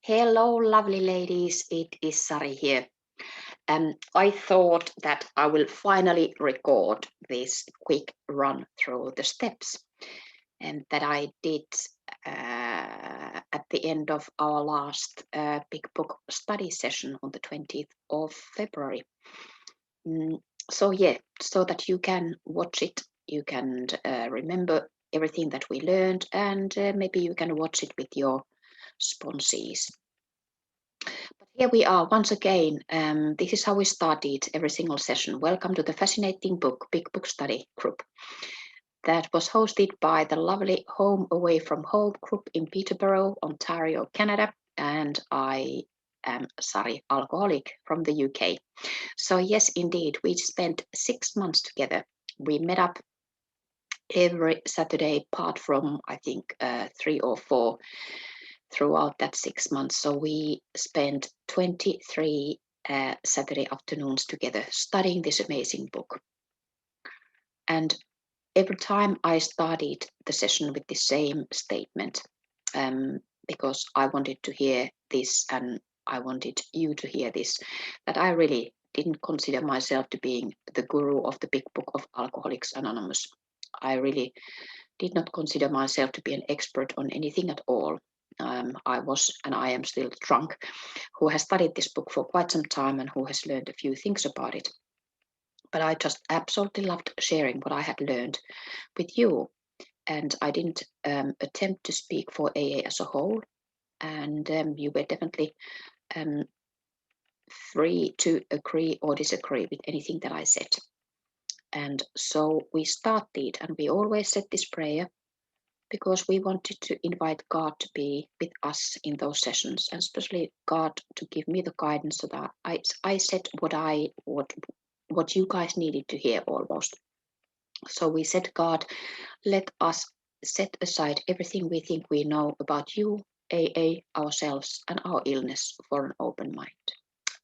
Hello, lovely ladies. It is Sari here. I thought that I will finally record this quick run through the steps and that I did at the end of our last big book study session on the 20th of February. So that you can watch it, you can remember everything that we learned, and maybe you can watch it with your sponsees. But here we are once again. This is how we started every single session. Welcome to the fascinating book, Big Book Study Group, that was hosted by the lovely Home Away from Home group in Peterborough, Ontario, Canada. And I am Sari, alcoholic from the UK. So yes, indeed, we spent 6 months together. We met up every Saturday, apart from, I think, 3 or 4 throughout that 6 months. So we spent 23 Saturday afternoons together studying this amazing book. And every time I started the session with the same statement, because I wanted to hear this and I wanted you to hear this, that I really didn't consider myself to being the guru of the big book of Alcoholics Anonymous. I really did not consider myself to be an expert on anything at all. I was, and I am still drunk, who has studied this book for quite some time and who has learned a few things about it. But I just absolutely loved sharing what I had learned with you. And I didn't attempt to speak for AA as a whole. And you were definitely free to agree or disagree with anything that I said. And so we started, and we always said this prayer because we wanted to invite God to be with us in those sessions, and especially God to give me the guidance so that I said what you guys needed to hear almost. So we said, God, let us set aside everything we think we know about you, AA, ourselves, and our illness for an open mind.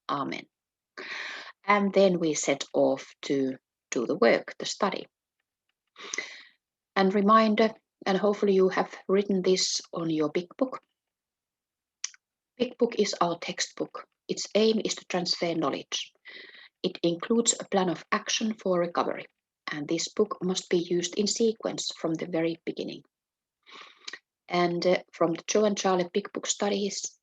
Amen. And then we set off to do the work, the study. And reminder, and hopefully you have written this on your big book. Big book is our textbook. Its aim is to transfer knowledge. It includes a plan of action for recovery, and this book must be used in sequence from the very beginning. And from the Joe and Charlie Big Book studies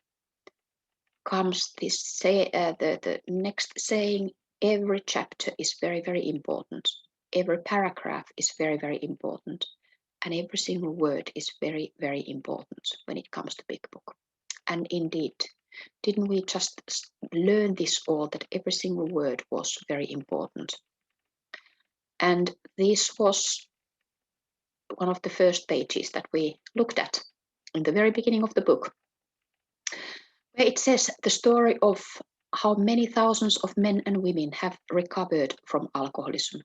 comes this the next saying: every chapter is very, very important. Every paragraph is very, very important. And every single word is very, very important when it comes to Big Book. And indeed, didn't we just learn this all, that every single word was very important? And this was one of the first pages that we looked at in the very beginning of the book, where it says the story of how many thousands of men and women have recovered from alcoholism.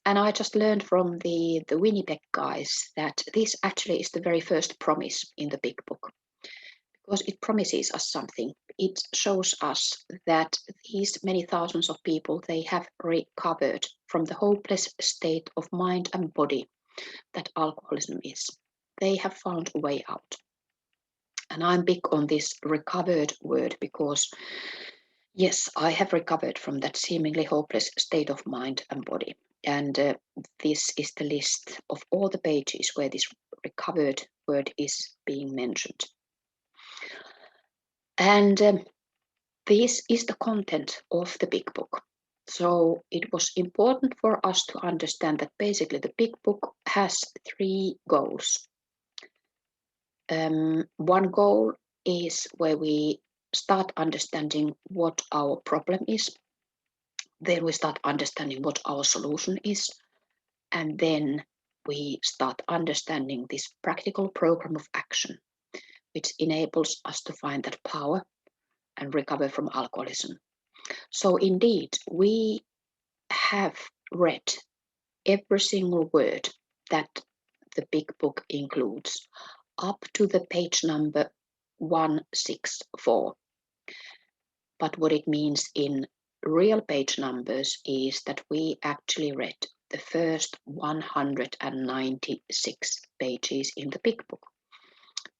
And I just learned from the Winnipeg guys that this actually is the very first promise in the big book, because it promises us something. It shows us that these many thousands of people, they have recovered from the hopeless state of mind and body that alcoholism is. They have found a way out. And I'm big on this recovered word because, yes, I have recovered from that seemingly hopeless state of mind and body. And this is the list of all the pages where this recovered word is being mentioned. And this is the content of the big book. So it was important for us to understand that basically the big book has 3 goals. One goal is where we start understanding what our problem is. Then we start understanding what our solution is. And then we start understanding this practical program of action, which enables us to find that power and recover from alcoholism. So indeed, we have read every single word that the big book includes up to the page number 164. But what it means in real page numbers is that we actually read the first 196 pages in the big book.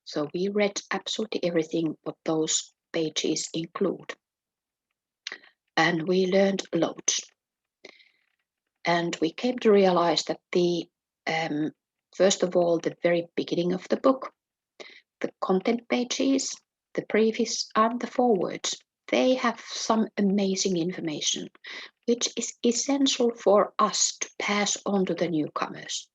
So we read absolutely everything what those pages include. And we learned loads. And we came to realize that first of all, the very beginning of the book, the content pages, the preface and the forewords, they have some amazing information, which is essential for us to pass on to the newcomers.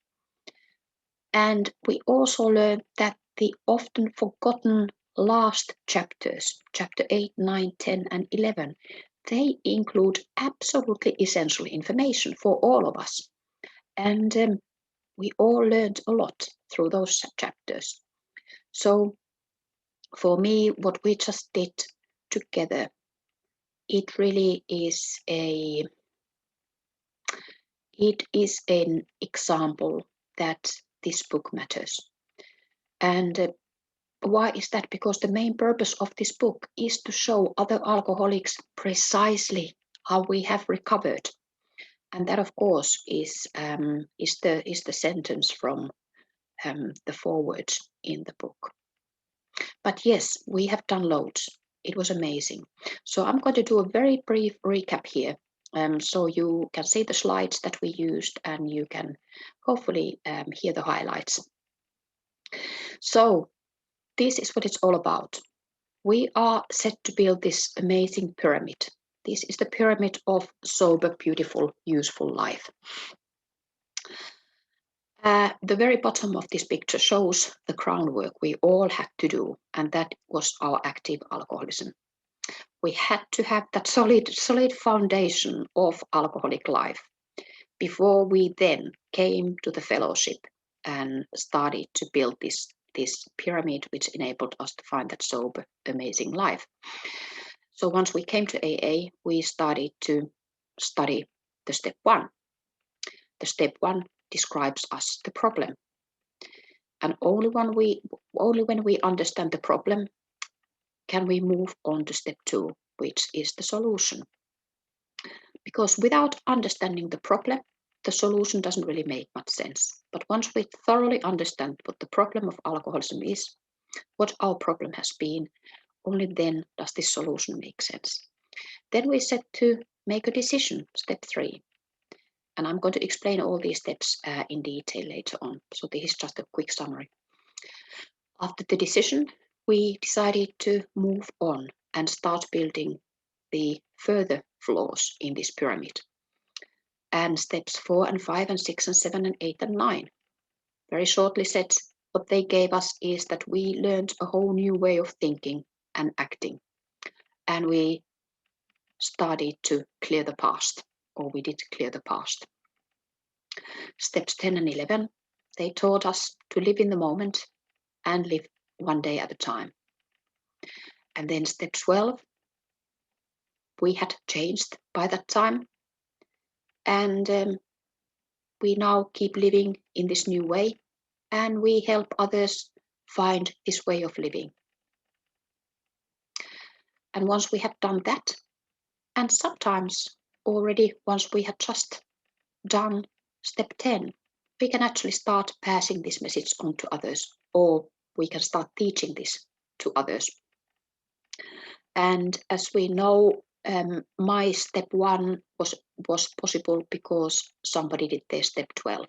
And we also learned that the often forgotten last chapters, chapter 8, 9, 10, and 11, they include absolutely essential information for all of us. And we all learned a lot through those chapters. So for me, what we just did together, it really is an example that this book matters. And why is that? Because the main purpose of this book is to show other alcoholics precisely how we have recovered. And that, of course, is the sentence from the foreword in the book. But yes, we have done loads. It was amazing. So I'm going to do a very brief recap here. So you can see the slides that we used and you can hopefully hear the highlights. So this is what it's all about. We are set to build this amazing pyramid. This is the pyramid of sober, beautiful, useful life. The very bottom of this picture shows the groundwork we all had to do, and that was our active alcoholism. We had to have that solid foundation of alcoholic life before we then came to the fellowship and started to build this pyramid, which enabled us to find that sober, amazing life. So once we came to AA, we started to study the step 1. The step 1 describes us the problem. And only when we understand the problem can we move on to step 2, which is the solution. Because without understanding the problem, the solution doesn't really make much sense. But once we thoroughly understand what the problem of alcoholism is, what our problem has been, only then does this solution make sense. Then we set to make a decision, step 3. And I'm going to explain all these steps in detail later on. So this is just a quick summary. After the decision, we decided to move on and start building the further floors in this pyramid. And steps 4 and 5 and 6 and 7 and 8 and 9. Very shortly said, what they gave us is that we learned a whole new way of thinking and acting. And we started to clear the past, or we did clear the past. Steps 10 and 11, they taught us to live in the moment and live one day at a time. And then step 12, we had changed by that time. And we now keep living in this new way, and we help others find this way of living. And once we have done that, and sometimes already once we have just done step 10, we can actually start passing this message on to others, or we can start teaching this to others. And as we know, my step 1 was possible because somebody did their step 12.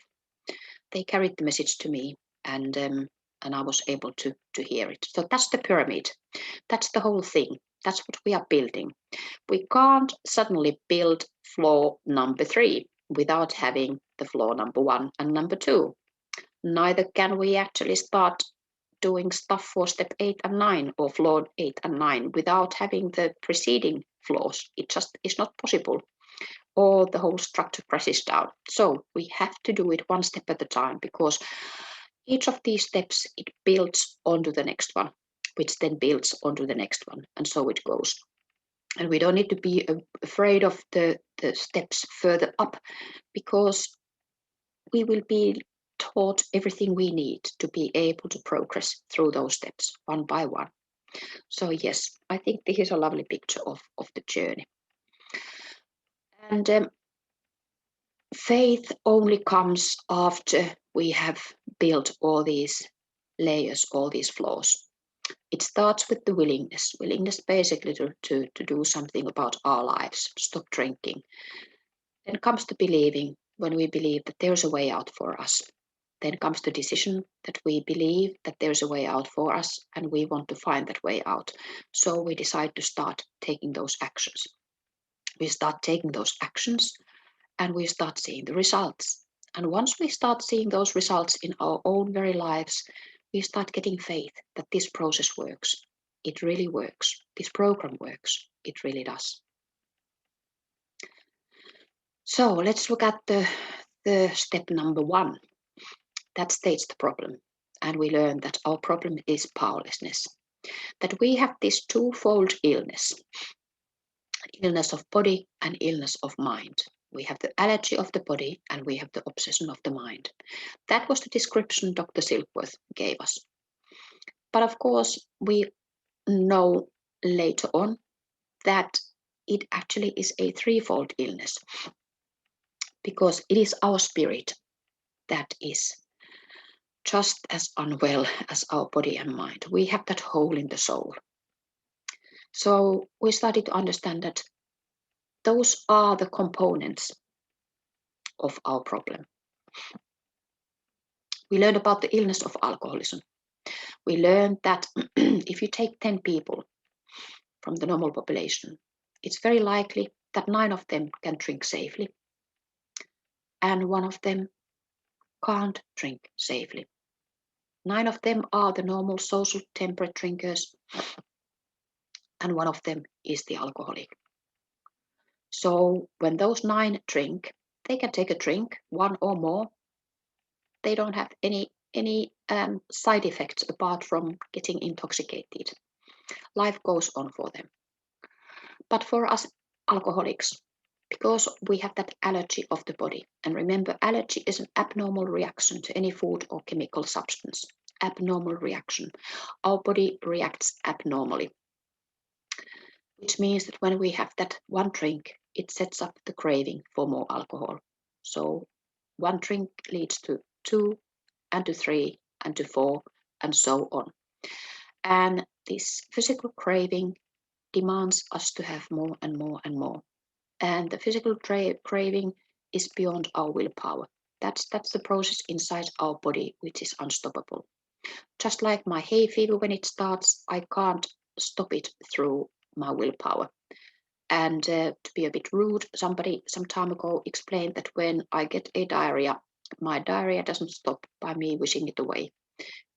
They carried the message to me, and I was able to hear it. So that's the pyramid. That's the whole thing. That's what we are building. We can't suddenly build floor number 3 without having the floor number 1 and number 2. Neither can we actually start doing stuff for step 8 and 9 or floor 8 and 9 without having the preceding floors. It just is not possible, or the whole structure crashes down. So we have to do it one step at a time, because each of these steps, it builds onto the next one, which then builds onto the next one, and so it goes. And we don't need to be afraid of the steps further up, because we will be taught everything we need to be able to progress through those steps one by one. So yes, I think this is a lovely picture of the journey. And faith only comes after we have built all these layers, all these flaws. It starts with the willingness basically to do something about our lives, stop drinking. Then comes the believing, when we believe that there's a way out for us. Then comes the decision that we believe that there's a way out for us and we want to find that way out. So we decide to start taking those actions. We start taking those actions and we start seeing the results. And once we start seeing those results in our own very lives, we start getting faith that this process works. It really works. This program works. It really does. So let's look at the step number 1. That states the problem. And we learn that our problem is powerlessness. That we have this twofold illness of body and illness of mind. We have the allergy of the body and we have the obsession of the mind. That was the description Dr. Silkworth gave us. But of course, we know later on that it actually is a threefold illness, because it is our spirit that is just as unwell as our body and mind. We have that hole in the soul. So we started to understand that those are the components of our problem. We learned about the illness of alcoholism. We learned that if you take 10 people from the normal population, it's very likely that 9 of them can drink safely and 1 of them can't drink safely. 9 of them are the normal social temperate drinkers and 1 of them is the alcoholic. So when those 9 drink, they can take a drink, 1 or more. They don't have any side effects apart from getting intoxicated. Life goes on for them. But for us alcoholics, because we have that allergy of the body, and remember, allergy is an abnormal reaction to any food or chemical substance. Abnormal reaction. Our body reacts abnormally, which means that when we have that one drink, it sets up the craving for more alcohol. So one drink leads to 2 and to 3 and to 4 and so on. And this physical craving demands us to have more and more and more. And the physical craving is beyond our willpower. That's the process inside our body which is unstoppable. Just like my hay fever, when it starts, I can't stop it through my willpower. And to be a bit rude, somebody some time ago explained that when I get a diarrhea, my diarrhea doesn't stop by me wishing it away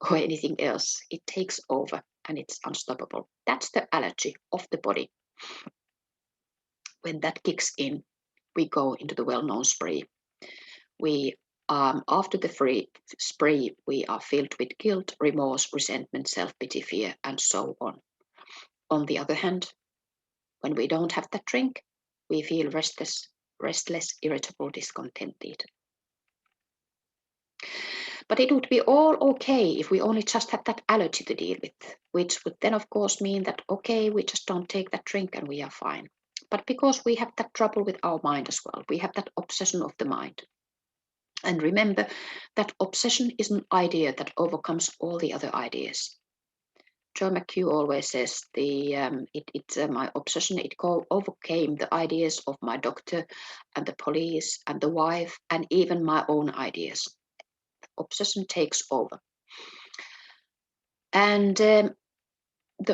or anything else. It takes over and it's unstoppable. That's the allergy of the body. When that kicks in, we go into the well-known spree. We after the spree, we are filled with guilt, remorse, resentment, self-pity, fear, and so on. On the other hand, when we don't have that drink, we feel restless, irritable, discontented. But it would be all okay if we only just had that allergy to deal with, which would then, of course, mean that, okay, we just don't take that drink and we are fine. But because we have that trouble with our mind as well, we have that obsession of the mind. And remember, that obsession is an idea that overcomes all the other ideas. Joe McHugh always says my obsession, it overcame the ideas of my doctor and the police and the wife and even my own ideas. Obsession takes over. And the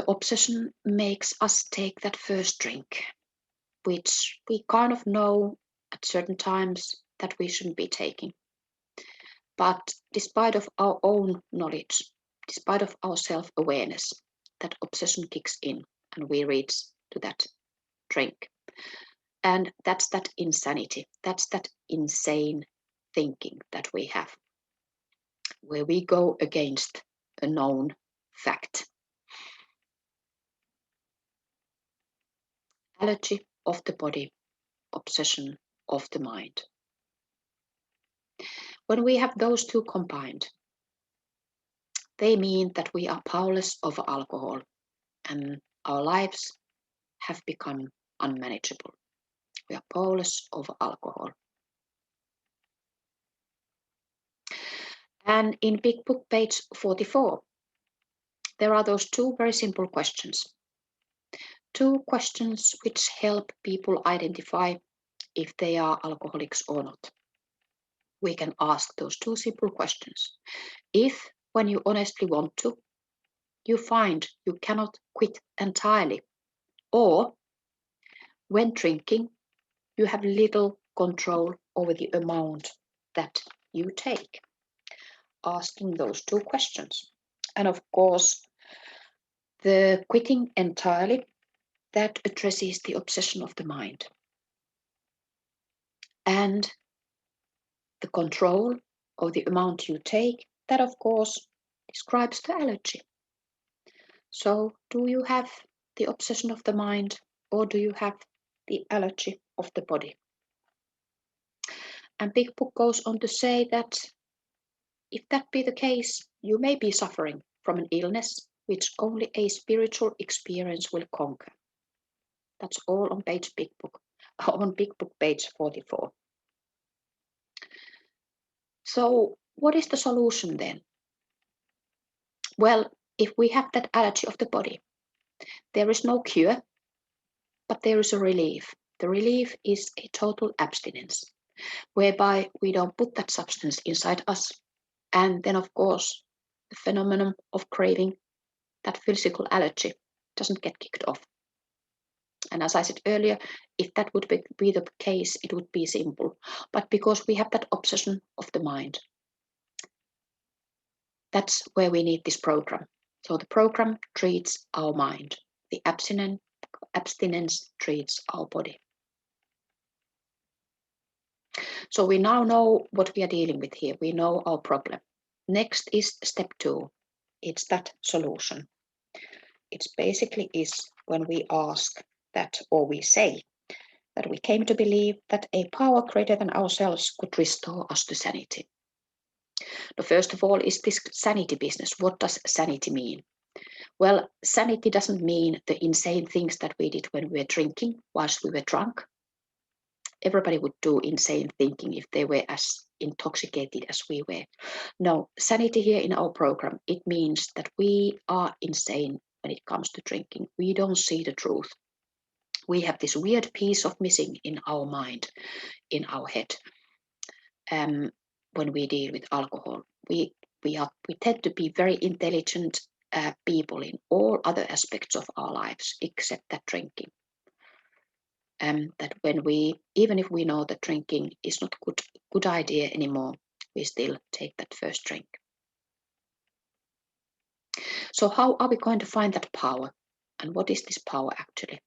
obsession makes us take that first drink, which we kind of know at certain times that we shouldn't be taking. But despite of our own knowledge, despite of our self-awareness, that obsession kicks in and we reach to that drink. And that's that insanity, that's that insane thinking that we have, where we go against a known fact. Allergy of the body, obsession of the mind. When we have those two combined, they mean that we are powerless over alcohol and our lives have become unmanageable. We are powerless over alcohol. And in Big Book, page 44, there are those two very simple questions. Two questions which help people identify if they are alcoholics or not. We can ask those two simple questions. If, when you honestly want to, you find you cannot quit entirely, or when drinking, you have little control over the amount that you take. Asking those two questions. And of course, the quitting entirely, that addresses the obsession of the mind. And the control of the amount you take, that of course describes the allergy. So do you have the obsession of the mind, or do you have the allergy of the body? And Big Book goes on to say that if that be the case, you may be suffering from an illness which only a spiritual experience will conquer. That's all on Big Book, on Big Book page 44. So what is the solution then? Well, if we have that allergy of the body, there is no cure, but there is a relief. The relief is a total abstinence, whereby we don't put that substance inside us. And then, of course, the phenomenon of craving, that physical allergy, doesn't get kicked off. And as I said earlier, if that would be the case, it would be simple. But because we have that obsession of the mind, that's where we need this program. So the program treats our mind. The abstinence treats our body. So we now know what we are dealing with here. We know our problem. Next is step 2. It's that solution. It basically is when we ask that, or we say that we came to believe that a power greater than ourselves could restore us to sanity. Now, first of all, is this sanity business. What does sanity mean? Well, sanity doesn't mean the insane things that we did when we were drinking whilst we were drunk. Everybody would do insane thinking if they were as intoxicated as we were. No, sanity here in our program, it means that we are insane when it comes to drinking. We don't see the truth. We have this weird piece of missing in our mind, in our head. When we deal with alcohol, we tend to be very intelligent people in all other aspects of our lives except that drinking. That when even if we know that drinking is not good idea anymore, we still take that first drink. So how are we going to find that power? And what is this power actually?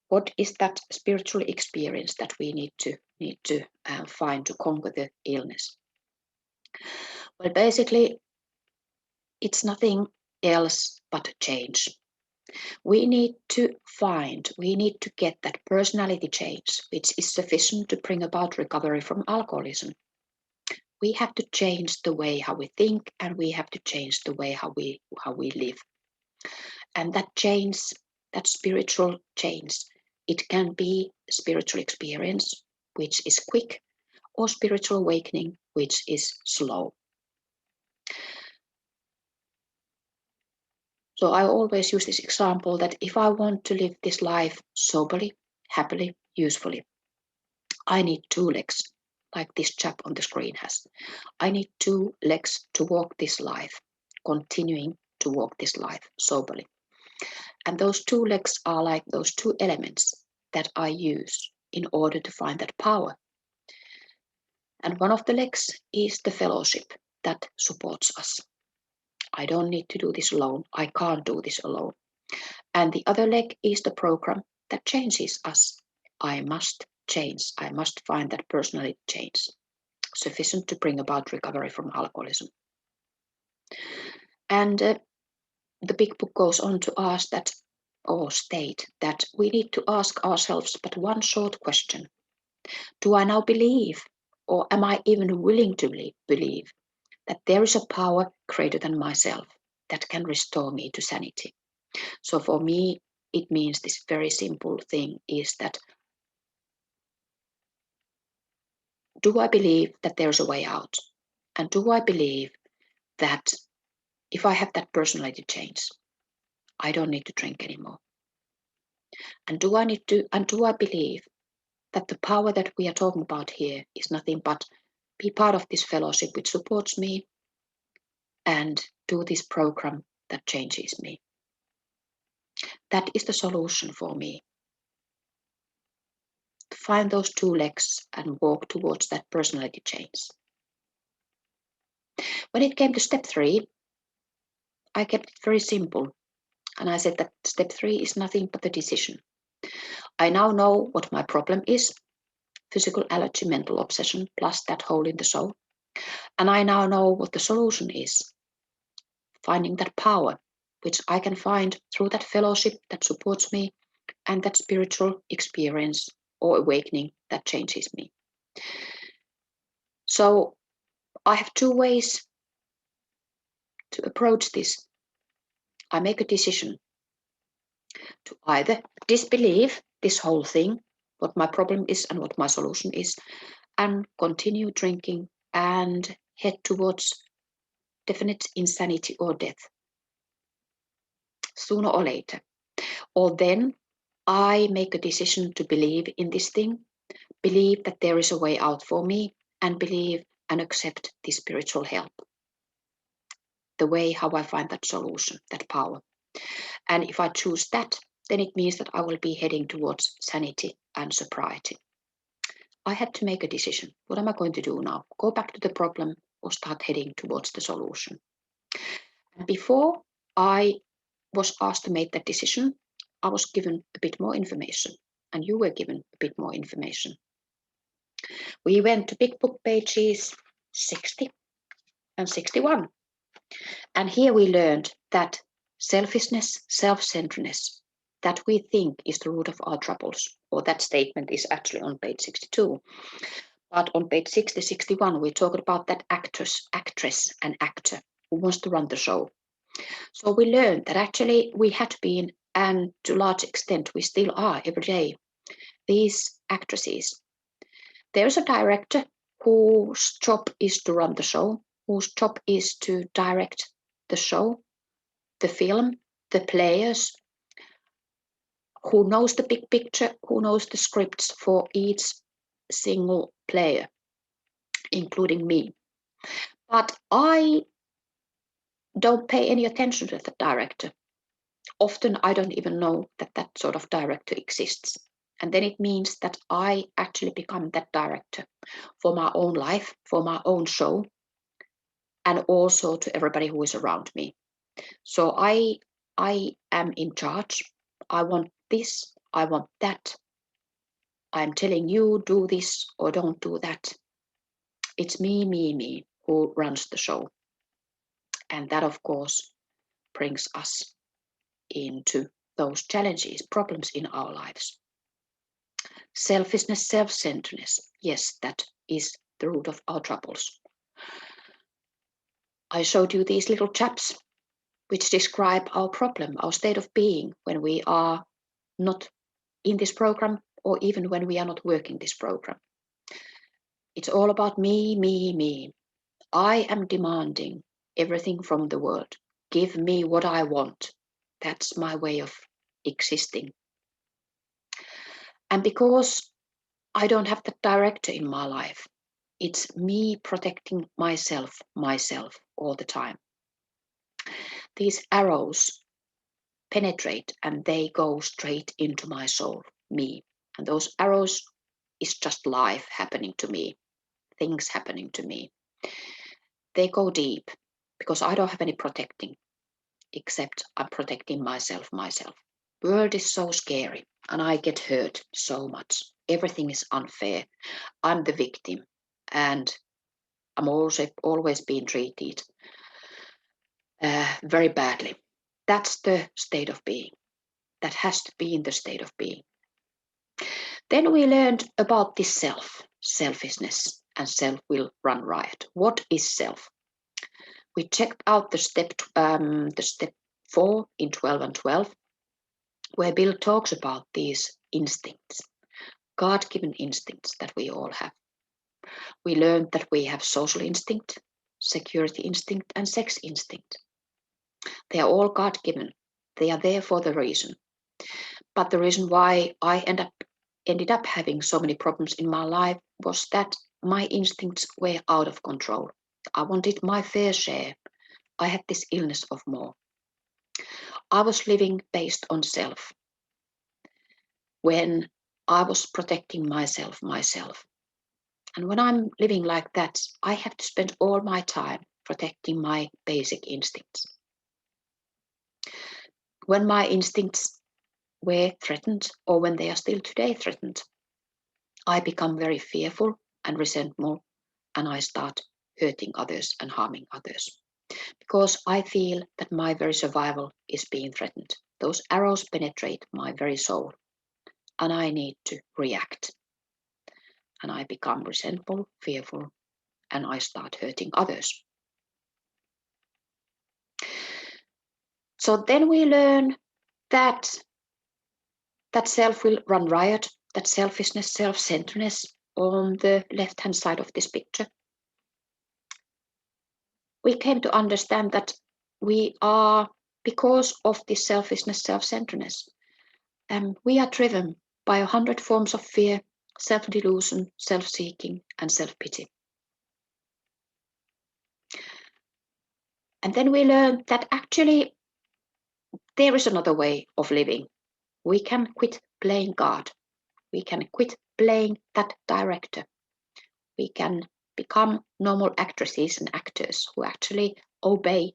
What is that spiritual experience that we need to find to conquer the illness? Well, basically, it's nothing else but change. We need to get that personality change, which is sufficient to bring about recovery from alcoholism. We have to change the way how we think, and we have to change the way how we live. And that change, that spiritual change, it can be spiritual experience, which is quick, or spiritual awakening, which is slow. So I always use this example that if I want to live this life soberly, happily, usefully, I need 2 legs, like this chap on the screen has. I need 2 legs to walk this life, continuing to walk this life soberly. And those 2 legs are like those 2 elements that I use in order to find that power. And one of the legs is the fellowship that supports us. I don't need to do this alone. I can't do this alone. And the other leg is the program that changes us. I must change. I must find that personality change sufficient to bring about recovery from alcoholism. And the Big Book goes on to ask that, or state that we need to ask ourselves but one short question. Do I now believe, or am I even willing to believe that there is a power greater than myself that can restore me to sanity? So for me, it means this very simple thing is that, do I believe that there's a way out? And do I believe that if I have that personality change, I don't need to drink anymore? And do I believe that the power that we are talking about here is nothing but be part of this fellowship which supports me and do this program that changes me? That is the solution for me. To find those two legs and walk towards that personality change. When it came to step 3, I kept it very simple. And I said that step 3 is nothing but the decision. I now know what my problem is, physical allergy, mental obsession, plus that hole in the soul. And I now know what the solution is, finding that power, which I can find through that fellowship that supports me and that spiritual experience or awakening that changes me. So I have 2 ways to approach this. I make a decision to either disbelieve this whole thing, what my problem is and what my solution is, and continue drinking and head towards definite insanity or death, sooner or later. Or then I make a decision to believe in this thing, believe that there is a way out for me, and believe and accept the spiritual help. The way how I find that solution, that power. And if I choose that, then it means that I will be heading towards sanity and sobriety. I had to make a decision. What am I going to do now? Go back to the problem or start heading towards the solution? And before I was asked to make that decision, I was given a bit more information, and you were given a bit more information. We went to Big Book pages 60 and 61. And here we learned that selfishness, self-centeredness, that we think is the root of our troubles, or that statement is actually on page 62. But on page 60, 61, we talked about that actress and actor who wants to run the show. So we learned that actually we had been, and to a large extent we still are every day, these actresses. There's a director whose job is to run the show, whose job is to direct the show, the film, the players, who knows the big picture, who knows the scripts for each single player, including me. But I don't pay any attention to the director. Often I don't even know that that sort of director exists. And then it means that I actually become that director for my own life, for my own show, and also to everybody who is around me. So I am in charge. I want this, I want that. I'm telling you, do this or don't do that. It's me who runs the show. And that, of course, brings us into those challenges, problems in our lives. Selfishness, self-centeredness, yes, that is the root of our troubles. I showed you these little chaps which describe our problem, our state of being when we are not in this program or even when we are not working this program. It's all about me. I am demanding everything from the world. Give me what I want. That's my way of existing. And because I don't have that director in my life, it's me protecting myself all the time. These arrows penetrate and they go straight into my soul, me. And those arrows is just life happening to me, things happening to me. They go deep because I don't have any protecting, except I'm protecting myself. World is so scary and I get hurt so much. Everything is unfair. I'm the victim and I'm also always being treated very badly. That's the state of being. That has to be in the state of being. Then we learned about this selfishness, and self will run riot. What is self? We checked out the step 4 in 12 and 12, where Bill talks about these instincts, God-given instincts that we all have. We learned that we have social instinct, security instinct, and sex instinct. They are all God-given. They are there for the reason. But the reason why I ended up having so many problems in my life was that my instincts were out of control. I wanted my fair share. I had this illness of more. I was living based on self when I was protecting myself. And when I'm living like that, I have to spend all my time protecting my basic instincts. When my instincts were threatened, or when they are still today threatened, I become very fearful and resentful, and I start hurting others and harming others. Because I feel that my very survival is being threatened. Those arrows penetrate my very soul, and I need to react. And I become resentful, fearful, and I start hurting others. So then we learn that self will run riot, that selfishness, self-centeredness on the left-hand side of this picture. We came to understand that we are, because of this selfishness, self-centeredness, we are driven by 100 forms of fear, self-delusion, self-seeking, and self-pity. And then we learn that actually there is another way of living. We can quit playing God. We can quit playing that director. We can become normal actresses and actors who actually obey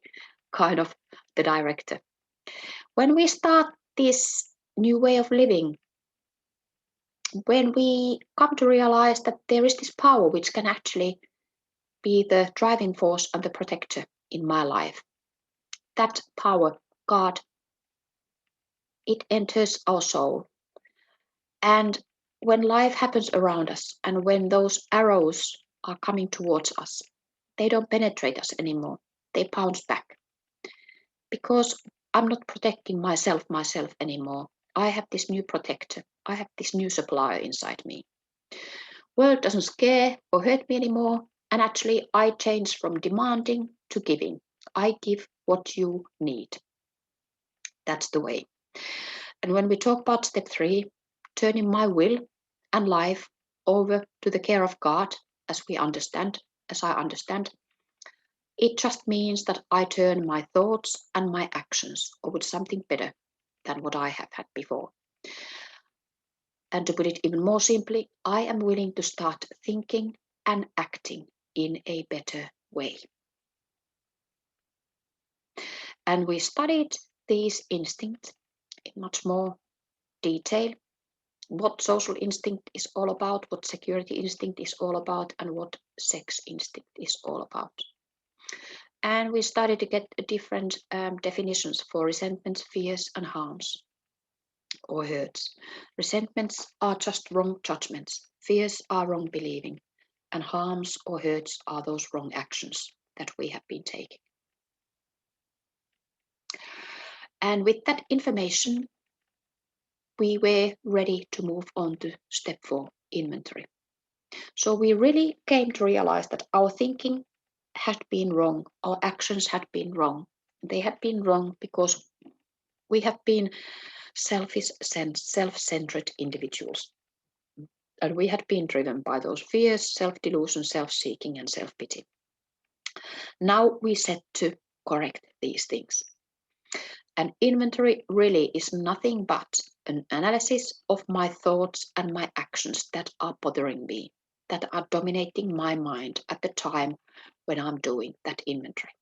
kind of the director. When we start this new way of living, when we come to realize that there is this power which can actually be the driving force and the protector in my life, that power, God, it enters our soul. And when life happens around us and when those arrows are coming towards us, they don't penetrate us anymore. They bounce back. Because I'm not protecting myself anymore. I have this new protector. I have this new supplier inside me. World doesn't scare or hurt me anymore. And actually, I change from demanding to giving. I give what you need. That's the way. And when we talk about step 3, turning my will and life over to the care of God, as I understand, it just means that I turn my thoughts and my actions over to something better than what I have had before. And to put it even more simply, I am willing to start thinking and acting in a better way. And we studied these instincts in much more detail, what social instinct is all about, what security instinct is all about, and what sex instinct is all about. And we started to get different definitions for resentments, fears, and harms or hurts. Resentments are just wrong judgments, fears are wrong believing, and harms or hurts are those wrong actions that we have been taking. And with that information, we were ready to move on to step 4, inventory. So we really came to realize that our thinking had been wrong, our actions had been wrong. They had been wrong because we have been selfish, self-centered individuals. And we had been driven by those fears, self-delusion, self-seeking, and self-pity. Now we set to correct these things. An inventory really is nothing but an analysis of my thoughts and my actions that are bothering me, that are dominating my mind at the time when I'm doing that inventory.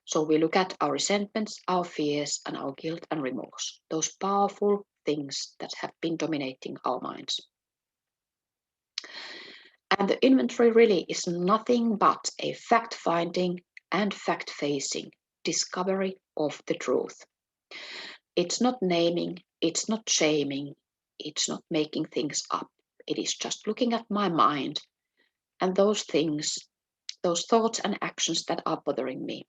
So we look at our resentments, our fears, and our guilt and remorse, those powerful things that have been dominating our minds. And the inventory really is nothing but a fact-finding and fact-facing discovery of the truth. It's not naming, it's not shaming, it's not making things up. It is just looking at my mind and those things, those thoughts and actions that are bothering me.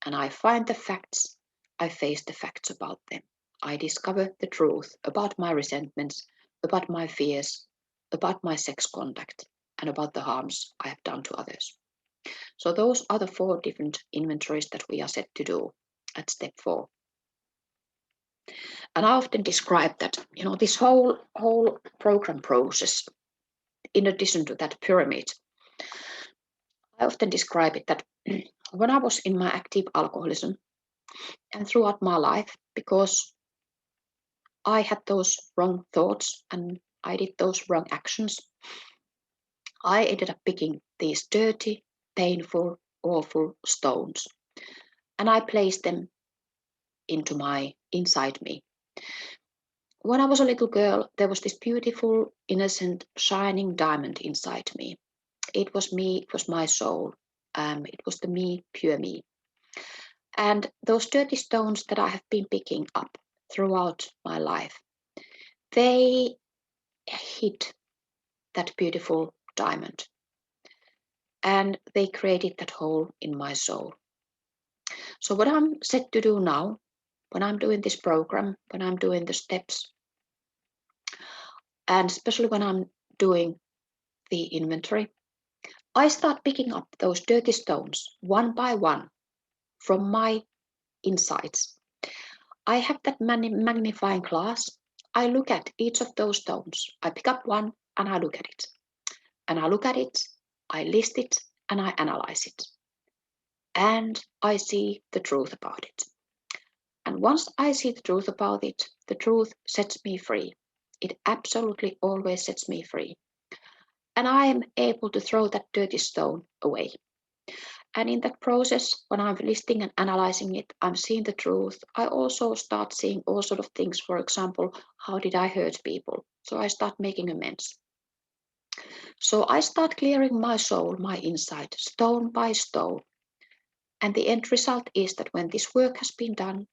And I find the facts, I face the facts about them. I discover the truth about my resentments, about my fears, about my sex conduct, and about the harms I have done to others. So those are the 4 different inventories that we are set to do at step 4. And I often describe that, this whole program process, in addition to that pyramid, I often describe it that when I was in my active alcoholism and throughout my life, because I had those wrong thoughts and I did those wrong actions, I ended up picking these dirty, painful, awful stones, and I placed them inside me. When I was a little girl, there was this beautiful, innocent, shining diamond inside me. It was me, it was my soul. It was the me, pure me. And those dirty stones that I have been picking up throughout my life, they hid that beautiful diamond. And they created that hole in my soul. So what I'm set to do now, when I'm doing this program, when I'm doing the steps, and especially when I'm doing the inventory, I start picking up those dirty stones one by one from my insides. I have that magnifying glass. I look at each of those stones. I pick up one and I look at it. And I look at it, I list it, and I analyze it. And I see the truth about it. And once I see the truth about it, the truth sets me free. It absolutely always sets me free. And I am able to throw that dirty stone away. And in that process, when I'm listening and analyzing it, I'm seeing the truth. I also start seeing all sort of things. For example, how did I hurt people? So I start making amends. So I start clearing my soul, my inside, stone by stone. And the end result is that when this work has been done,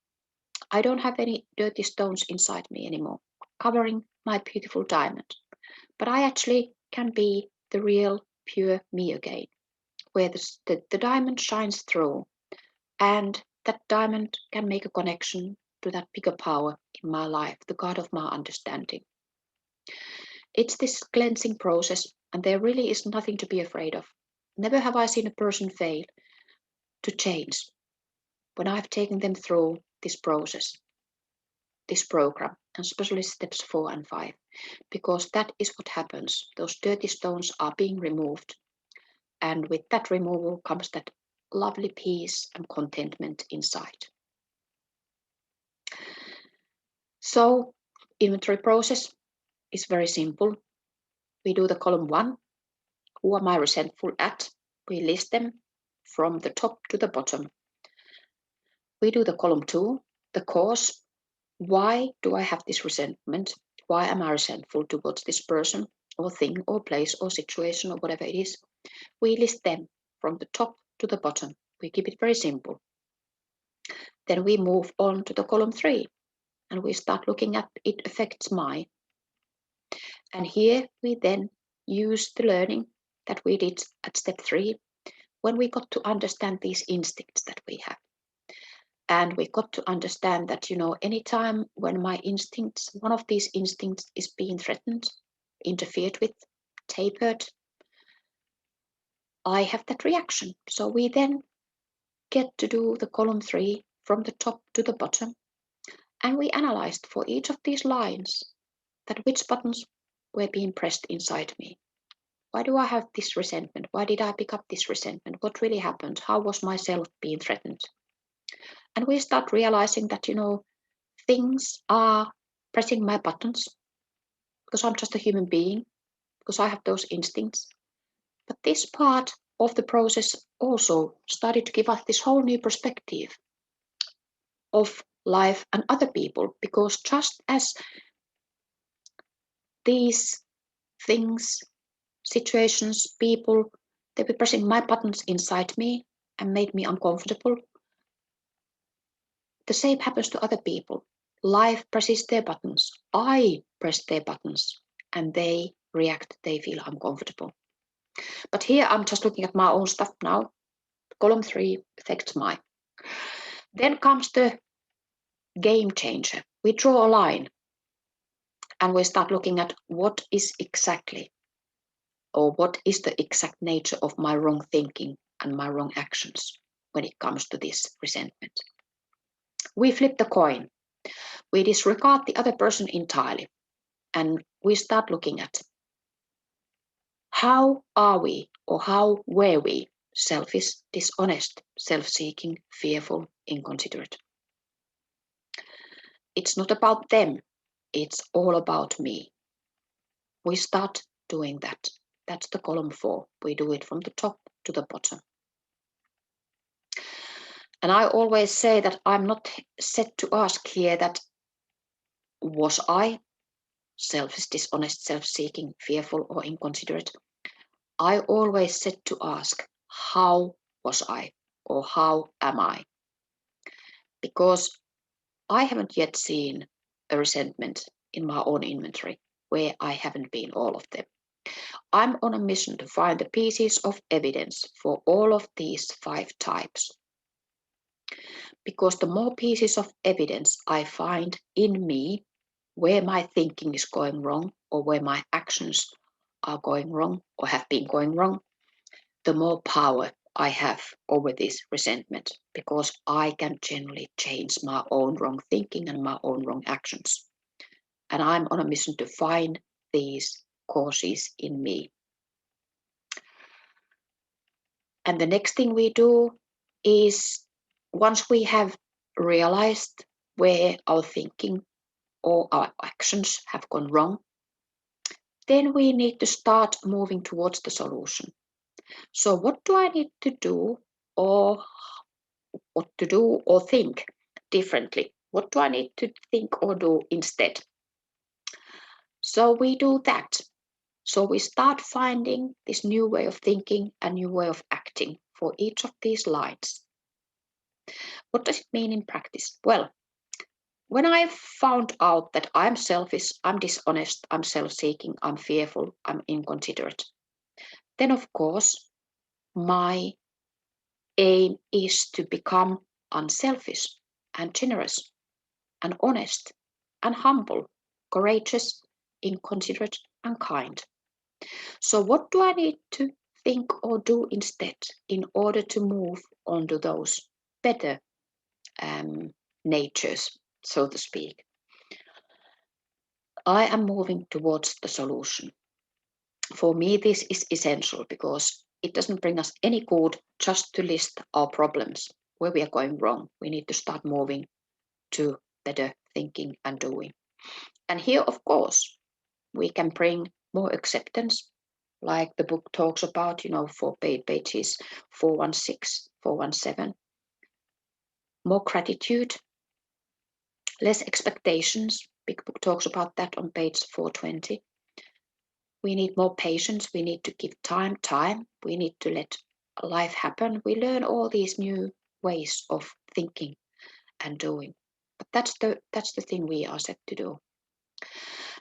I don't have any dirty stones inside me anymore, covering my beautiful diamond. But I actually can be the real, pure me again, where the diamond shines through, and that diamond can make a connection to that bigger power in my life, the God of my understanding. It's this cleansing process, and there really is nothing to be afraid of. Never have I seen a person fail to change when I've taken them through this process, this program, and especially steps 4 and 5, because that is what happens. Those dirty stones are being removed, and with that removal comes that lovely peace and contentment inside. So, inventory process is very simple. We do the column 1, who am I resentful at? We list them from the top to the bottom. We do the column 2, the cause. Why do I have this resentment? Why am I resentful towards this person or thing or place or situation or whatever it is? We list them from the top to the bottom. We keep it very simple. Then we move on to the column 3 and we start looking at it affects my. And here we then use the learning that we did at step 3 when we got to understand these instincts that we have. And we got to understand that, anytime when my instincts, one of these instincts is being threatened, interfered with, tapered, I have that reaction. So we then get to do the column 3 from the top to the bottom. And we analyzed for each of these lines that which buttons were being pressed inside me. Why do I have this resentment? Why did I pick up this resentment? What really happened? How was myself being threatened? And we start realizing that, things are pressing my buttons because I'm just a human being, because I have those instincts. But this part of the process also started to give us this whole new perspective of life and other people, because just as these things, situations, people, they were pressing my buttons inside me and made me uncomfortable, the same happens to other people. Life presses their buttons. I press their buttons and they react, they feel uncomfortable. But here I'm just looking at my own stuff now. Column 3 affects my. Then comes the game changer. We draw a line and we start looking at what is exactly, or what is the exact nature of my wrong thinking and my wrong actions when it comes to this resentment. We flip the coin. We disregard the other person entirely, and we start looking at how are we or how were we selfish, dishonest, self-seeking, fearful, inconsiderate. It's not about them. It's all about me. We start doing that. That's the column 4. We do it from the top to the bottom. And I always say that I'm not set to ask here that was I selfish, dishonest, self-seeking, fearful, or inconsiderate? I always set to ask, how was I or how am I? Because I haven't yet seen a resentment in my own inventory where I haven't been all of them. I'm on a mission to find the pieces of evidence for all of these 5 types. Because the more pieces of evidence I find in me where my thinking is going wrong or where my actions are going wrong or have been going wrong, the more power I have over this resentment, because I can generally change my own wrong thinking and my own wrong actions. And I'm on a mission to find these causes in me. And the next thing we do is, once we have realized where our thinking or our actions have gone wrong, then we need to start moving towards the solution. So what do I need to do, or what to do or think differently? What do I need to think or do instead? So we do that. So we start finding this new way of thinking and new way of acting for each of these lines. What does it mean in practice? Well, when I found out that I'm selfish, I'm dishonest, I'm self-seeking, I'm fearful, I'm inconsiderate, then of course my aim is to become unselfish and generous and honest and humble, courageous, inconsiderate, and kind. So what do I need to think or do instead in order to move on to those better natures, so to speak? I am moving towards the solution. For me, this is essential because it doesn't bring us any good just to list our problems where we are going wrong. We need to start moving to better thinking and doing. And here, of course, we can bring more acceptance, like the book talks about, for pages 416, 417. More gratitude, less expectations. Big book talks about that on page 420. We need more patience. We need to give time. We need to let life happen. We learn all these new ways of thinking and doing. But that's the thing we are set to do.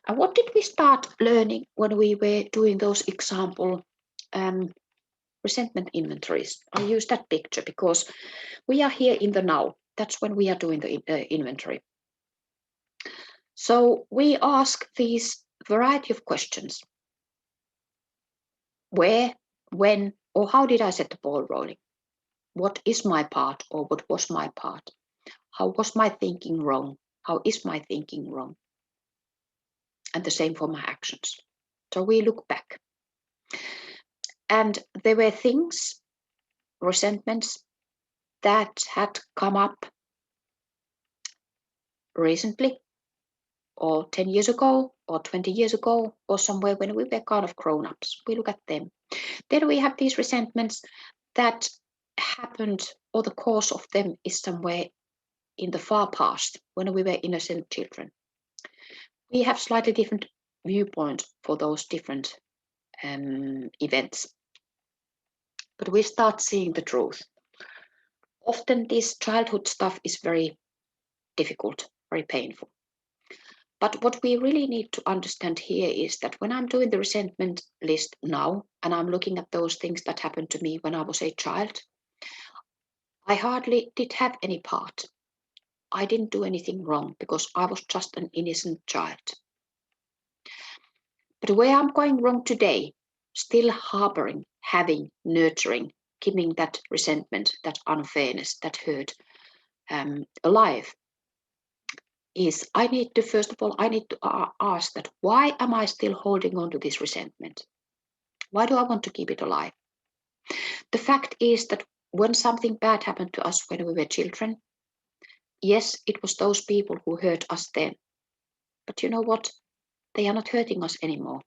And what did we start learning when we were doing those example resentment inventories? I use that picture because we are here in the now. That's when we are doing the inventory. So we ask these variety of questions. Where, when, or how did I set the ball rolling? What is my part, or what was my part? How was my thinking wrong? How is my thinking wrong? And the same for my actions. So we look back. And there were things, resentments, that had come up recently, or 10 years ago, or 20 years ago, or somewhere when we were kind of grown-ups. We look at them. Then we have these resentments that happened, or the cause of them is somewhere in the far past, when we were innocent children. We have slightly different viewpoint for those different events. But we start seeing the truth. Often this childhood stuff is very difficult, very painful. But what we really need to understand here is that when I'm doing the resentment list now, and I'm looking at those things that happened to me when I was a child, I hardly did have any part. I didn't do anything wrong because I was just an innocent child. But where I'm going wrong today, still harboring, having, nurturing keeping that resentment, that unfairness, that hurt alive, is I need to, first of all, I need to ask that why am I still holding on to this resentment? Why do I want to keep it alive? The fact is that when something bad happened to us when we were children, yes, it was those people who hurt us then. But you know what? They are not hurting us anymore.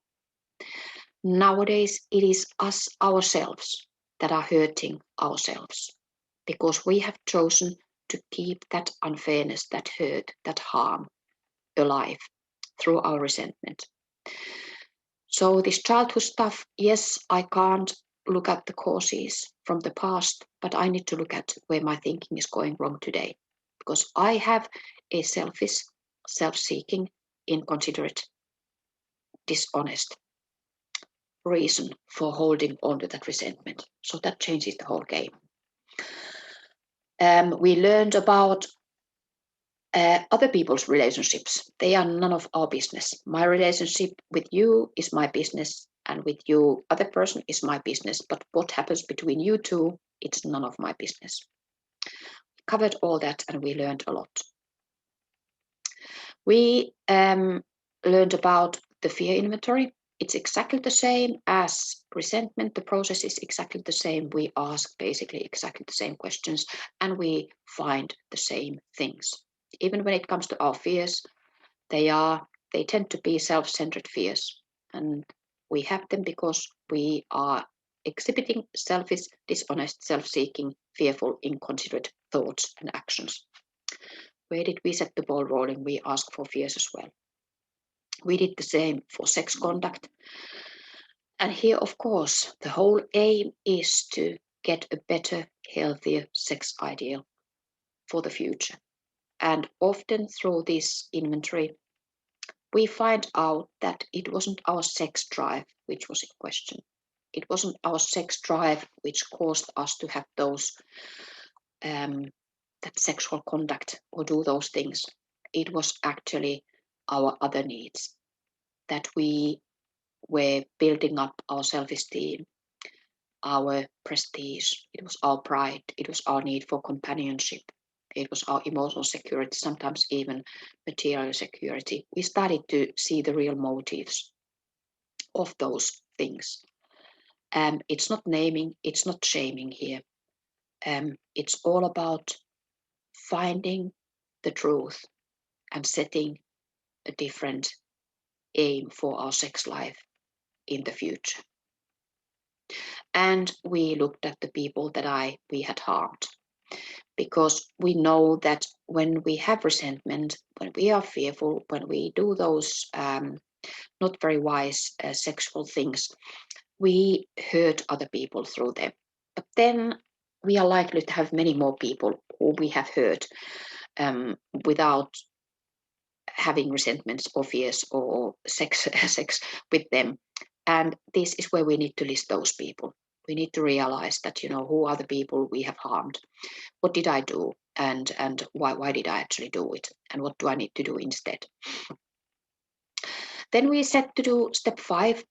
Nowadays, it is us ourselves that are hurting ourselves because we have chosen to keep that unfairness, that hurt, that harm alive through our resentment. So this childhood stuff, yes, I can't look at the causes from the past, but I need to look at where my thinking is going wrong today because I have a selfish, self-seeking, inconsiderate, dishonest reason for holding on to that resentment. So that changes the whole game. We learned about other people's relationships. They are none of our business. My relationship with you is my business, and with you, other person, is my business. But what happens between you two, it's none of my business. We covered all that, and we learned a lot. We learned about the fear inventory. It's exactly the same as resentment. The process is exactly the same. We ask basically exactly the same questions, and we find the same things. Even when it comes to our fears, they tend to be self-centered fears, and we have them because we are exhibiting selfish, dishonest, self-seeking, fearful, inconsiderate thoughts and actions. Where did we set the ball rolling? We ask for fears as well. We did the same for sex conduct. And here, of course, the whole aim is to get a better, healthier sex ideal for the future. And often through this inventory, we find out that it wasn't our sex drive which was in question. It wasn't our sex drive which caused us to have those that sexual conduct or do those things. It was actually our other needs, that we were building up our self-esteem, our prestige. It was our pride. It was our need for companionship. It was our emotional security, sometimes even material security. We started to see the real motives of those things. It's not naming, it's not shaming here. It's all about finding the truth and setting a different aim for our sex life in the future. And we looked at the people that we had harmed, because we know that when we have resentment, when we are fearful, when we do those not very wise sexual things, we hurt other people through them. But then we are likely to have many more people who we have hurt without having resentments or fears or sex with them. And this is where we need to list those people. We need to realize that, who are the people we have harmed? What did I do? And why did I actually do it? And what do I need to do instead? Then we set to do step 5.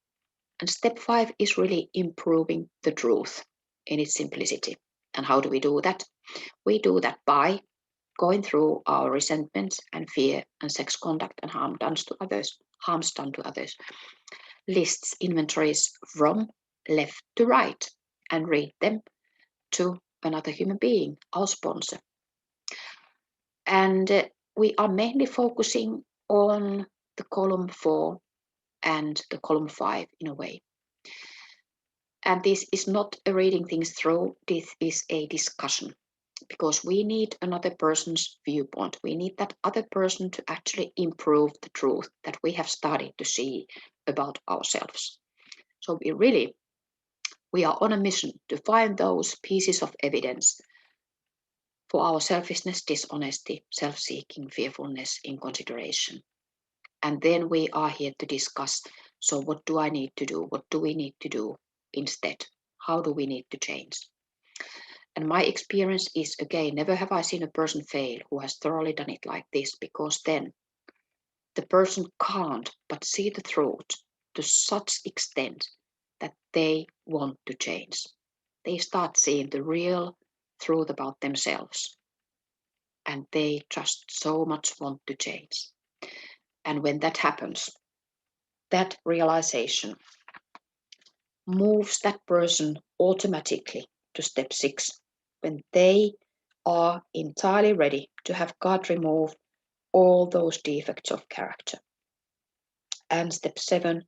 And step 5 is really improving the truth in its simplicity. And how do we do that? We do that by going through our resentments and fear and sex conduct and harms done to others, lists, inventories from left to right, and read them to another human being, our sponsor. And we are mainly focusing on the column 4 and the column 5 in a way. And this is not a reading things through, this is a discussion, because we need another person's viewpoint. We need that other person to actually improve the truth that we have started to see about ourselves. So we are on a mission to find those pieces of evidence for our selfishness, dishonesty, self-seeking, fearfulness, inconsideration. And then we are here to discuss, so what do I need to do? What do we need to do instead? How do we need to change? And my experience is, again, never have I seen a person fail who has thoroughly done it like this, because then the person can't but see the truth to such extent that they want to change. they start seeing the real truth about themselves. And they just so much want to change. And when that happens, that realization moves that person automatically to step 6, when they are entirely ready to have God remove all those defects of character. And step 7,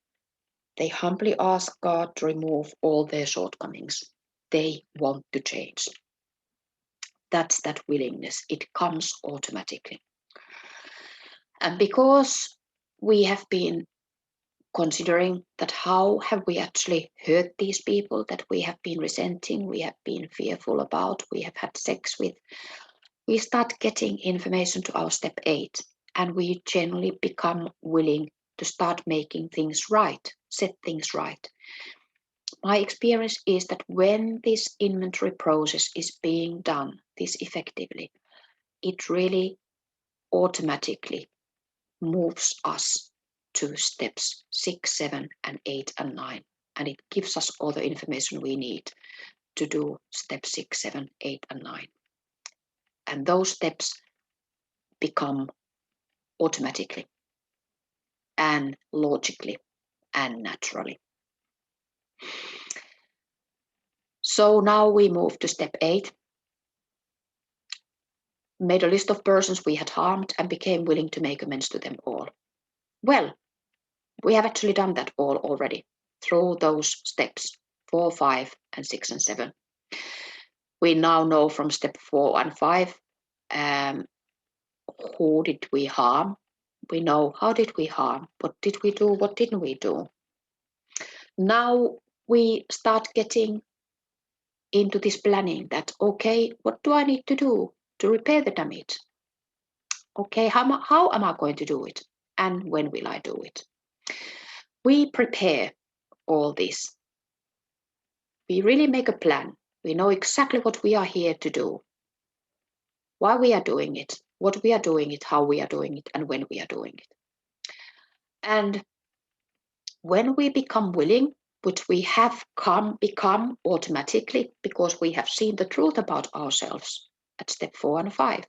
they humbly ask God to remove all their shortcomings. They want to change. That's that willingness. It comes automatically. And because we have been considering that how have we actually hurt these people that we have been resenting, we have been fearful about, we have had sex with, we start getting information to our step 8, and we generally become willing to start making things right, set things right. My experience is that when this inventory process is being done this effectively, it really automatically moves us to steps 6, 7, and 8, and 9. And it gives us all the information we need to do step 6, 7, 8, and 9. And those steps become automatically and logically and naturally. So now we move to step 8. Made a list of persons we had harmed and became willing to make amends to them all. Well, we have actually done that all already through those steps 4, 5, and 6, and 7. We now know from step 4 and 5 who did we harm. We know how did we harm, what did we do, what didn't we do. Now we start getting into this planning that, okay, what do I need to do to repair the damage? Okay, how am I going to do it? And when will I do it? We prepare all this. We really make a plan. We know exactly what we are here to do, why we are doing it, what we are doing it, how we are doing it, and when we are doing it. And when we become willing, which we have become automatically because we have seen the truth about ourselves at step 4 and 5.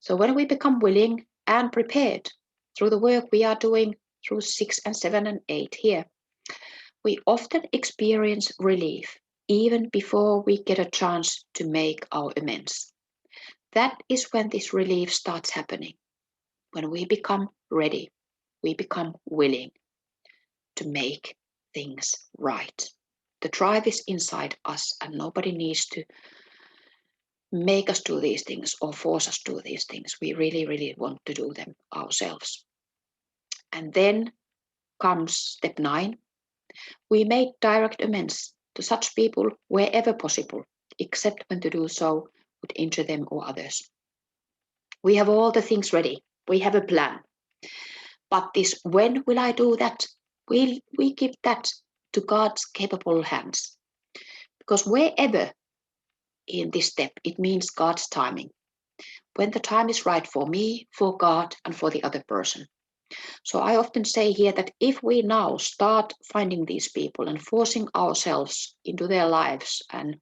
So when we become willing and prepared through the work we are doing through 6 and 7 and 8 here, we often experience relief even before we get a chance to make our amends. That is when this relief starts happening, when we become ready, we become willing to make things right. The drive is inside us, and nobody needs to make us do these things or force us to do these things. We really, really want to do them ourselves. And then comes step 9. We make direct amends to such people wherever possible, except when to do so would injure them or others. We have all the things ready. We have a plan. But this, when will I do that? We give that to God's capable hands. Because wherever in this step, it means God's timing. When the time is right for me, for God, and for the other person. So I often say here that if we now start finding these people and forcing ourselves into their lives and in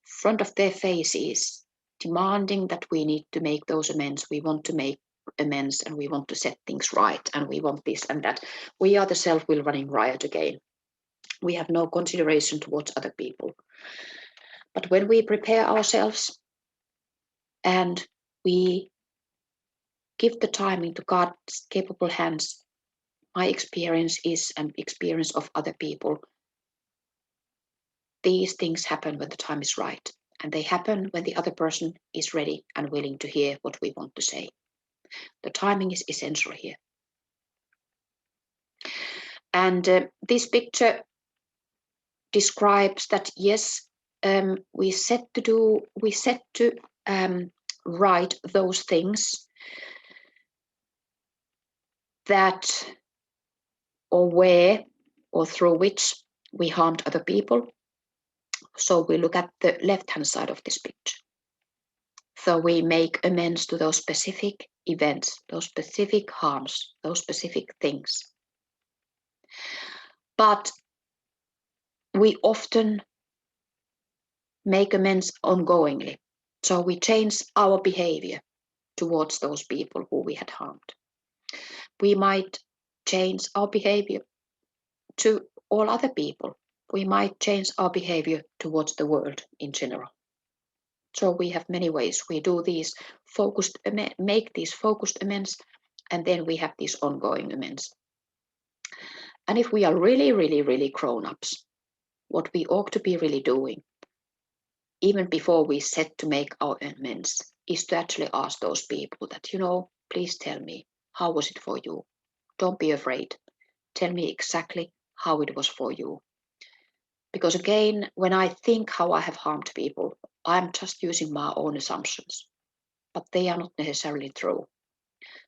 front of their faces, demanding that we need to make those amends, we want to make amends and we want to set things right and we want this and that, we are the self-will running riot again. We have no consideration towards other people. But when we prepare ourselves and we give the timing to God's capable hands, my experience is an experience of other people. These things happen when the time is right, and they happen when the other person is ready and willing to hear what we want to say. The timing is essential here. And this picture describes that, yes, we set to write those things that or where or through which we harmed other people. So we look at the left-hand side of this picture. So we make amends to those specific events, those specific harms, those specific things. But we often make amends ongoingly. So we change our behavior towards those people who we had harmed. We might change our behavior to all other people. We might change our behavior towards the world in general. So we have many ways. We do these make these focused amends, and then we have these ongoing amends. And if we are really, really, really grown-ups, what we ought to be really doing, even before we set to make our amends, is to actually ask those people that, please tell me, how was it for you? Don't be afraid. Tell me exactly how it was for you. Because again, when I think how I have harmed people, I'm just using my own assumptions, but they are not necessarily true.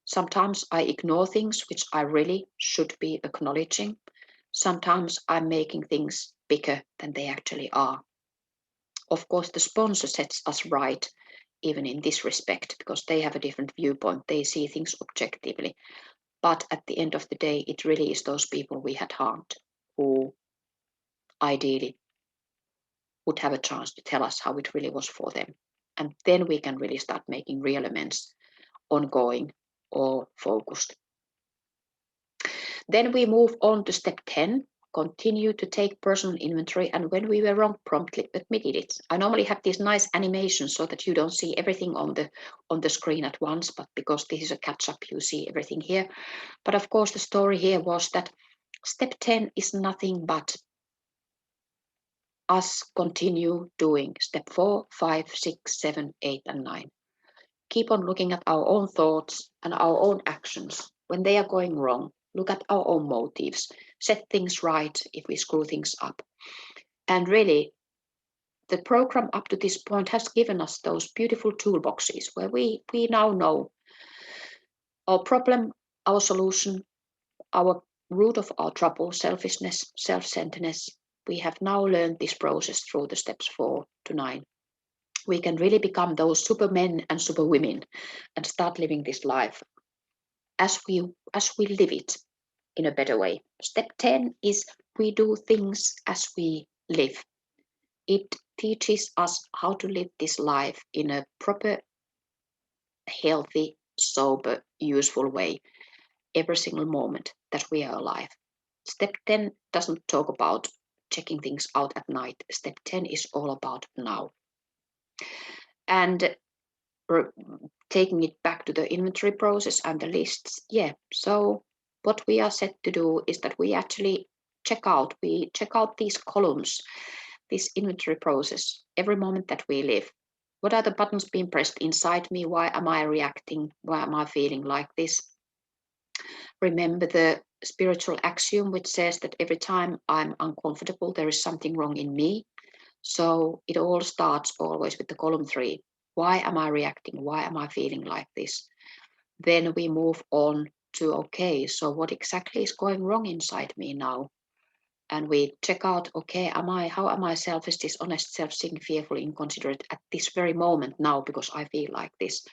Sometimes I ignore things which I really should be acknowledging. Sometimes I'm making things bigger than they actually are. Of course, the sponsor sets us right, even in this respect, because they have a different viewpoint. They see things objectively. But at the end of the day, it really is those people we had harmed who ideally would have a chance to tell us how it really was for them. And then we can really start making real amends, ongoing or focused. Then we move on to step 10, continue to take personal inventory, and when we were wrong, promptly admitted it. I normally have these nice animations so that you don't see everything on the screen at once, but because this is a catch-up, you see everything here. But of course, the story here was that step 10 is nothing but us continue doing step 4, 5, 6, 7, 8, and 9. Keep on looking at our own thoughts and our own actions. When they are going wrong, look at our own motives, set things right if we screw things up. And really, the program up to this point has given us those beautiful toolboxes where we now know our problem, our solution, our root of our trouble, selfishness, self-centeredness. We have now learned this process through the steps 4 to 9. We can really become those supermen and superwomen and start living this life as we live it in a better way. Step 10 is we do things as we live. It teaches us how to live this life in a proper, healthy, sober, useful way every single moment that we are alive. Step 10 doesn't talk about checking things out at night. Step 10 is all about now. And taking it back to the inventory process and the lists, so what we are set to do is that we actually check out these columns, this inventory process, every moment that we live. What are the buttons being pressed inside me? Why am I reacting? Why am I feeling like this? Remember the spiritual axiom which says that every time I'm uncomfortable, there is something wrong in me. So it all starts always with the column 3. Why am I reacting? Why am I feeling like this? Then we move on to, okay, so what exactly is going wrong inside me now? And we check out, okay, how am I selfish, dishonest, self-seeking, fearful, inconsiderate at this very moment now because I feel like this?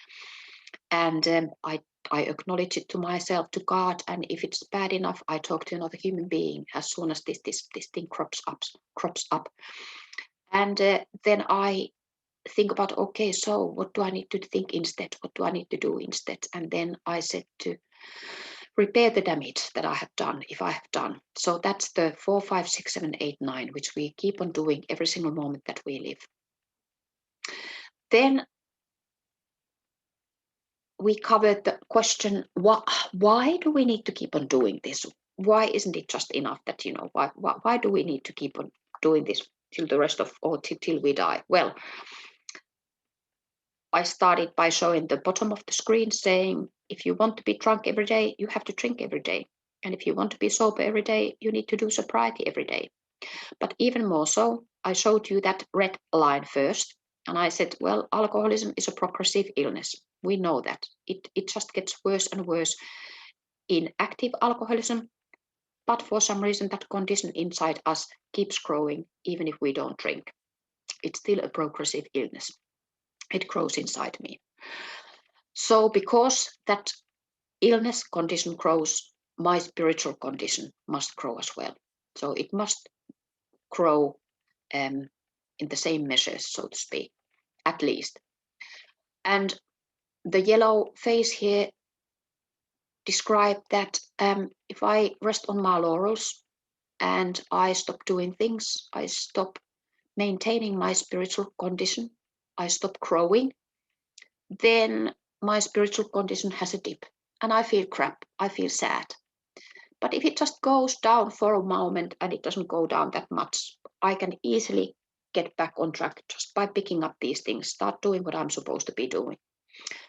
And I acknowledge it to myself, to God, and if it's bad enough, I talk to another human being as soon as this thing crops up. And then I think about, okay, so what do I need to think instead? What do I need to do instead? And then I set to repair the damage that I have done, if I have done. So that's the 4, 5, 6, 7, 8, 9, which we keep on doing every single moment that we live. Then we covered the question, why do we need to keep on doing this? Why isn't it just enough that, why do we need to keep on doing this till the rest of, or till we die? Well, I started by showing the bottom of the screen saying, if you want to be drunk every day, you have to drink every day. And if you want to be sober every day, you need to do sobriety every day. But even more so, I showed you that red line first. And I said, well, alcoholism is a progressive illness. We know that. It just gets worse and worse in active alcoholism. But for some reason, that condition inside us keeps growing, even if we don't drink. It's still a progressive illness. It grows inside me. So because that illness condition grows, my spiritual condition must grow as well. So it must grow in the same measures, so to speak, at least. And the yellow phase here describe that if I rest on my laurels and I stop doing things, I stop maintaining my spiritual condition, I stop growing, then my spiritual condition has a dip and I feel crap, I feel sad. But if it just goes down for a moment and it doesn't go down that much, I can easily get back on track just by picking up these things, start doing what I'm supposed to be doing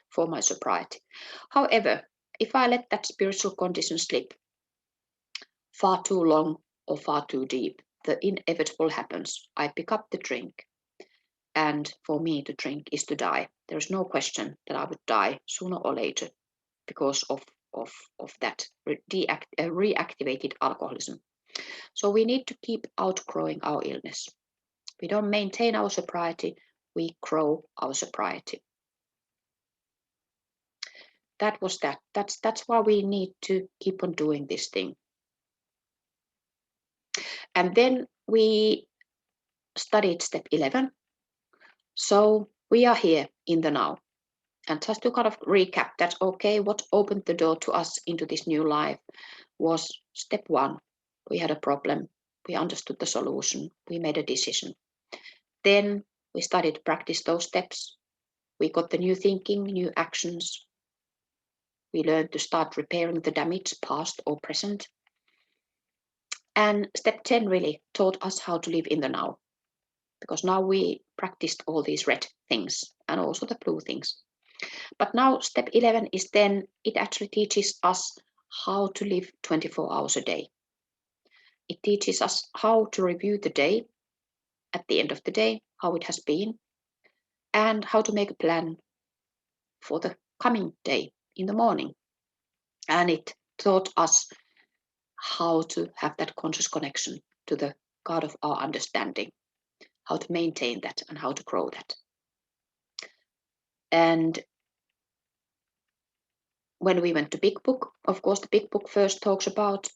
for my sobriety. However, if I let that spiritual condition slip far too long or far too deep, the inevitable happens. I pick up the drink. And for me, to drink is to die. There's no question that I would die sooner or later because of that reactivated alcoholism. So we need to keep outgrowing our illness. We don't maintain our sobriety, we grow our sobriety. That was that. That's why we need to keep on doing this thing. And then we studied step 11. So we are here in the now. And just to kind of recap, that's okay. What opened the door to us into this new life was step 1. We had a problem. We understood the solution. We made a decision. Then we started to practice those steps. We got the new thinking, new actions. We learned to start repairing the damage, past or present. And step 10 really taught us how to live in the now. Because now we practiced all these red things and also the blue things. But now step 11 is then, it actually teaches us how to live 24 hours a day. It teaches us how to review the day at the end of the day, how it has been, and how to make a plan for the coming day in the morning. And it taught us how to have that conscious connection to the God of our understanding, how to maintain that and how to grow that. And when we went to Big Book, of course, the Big Book first talks about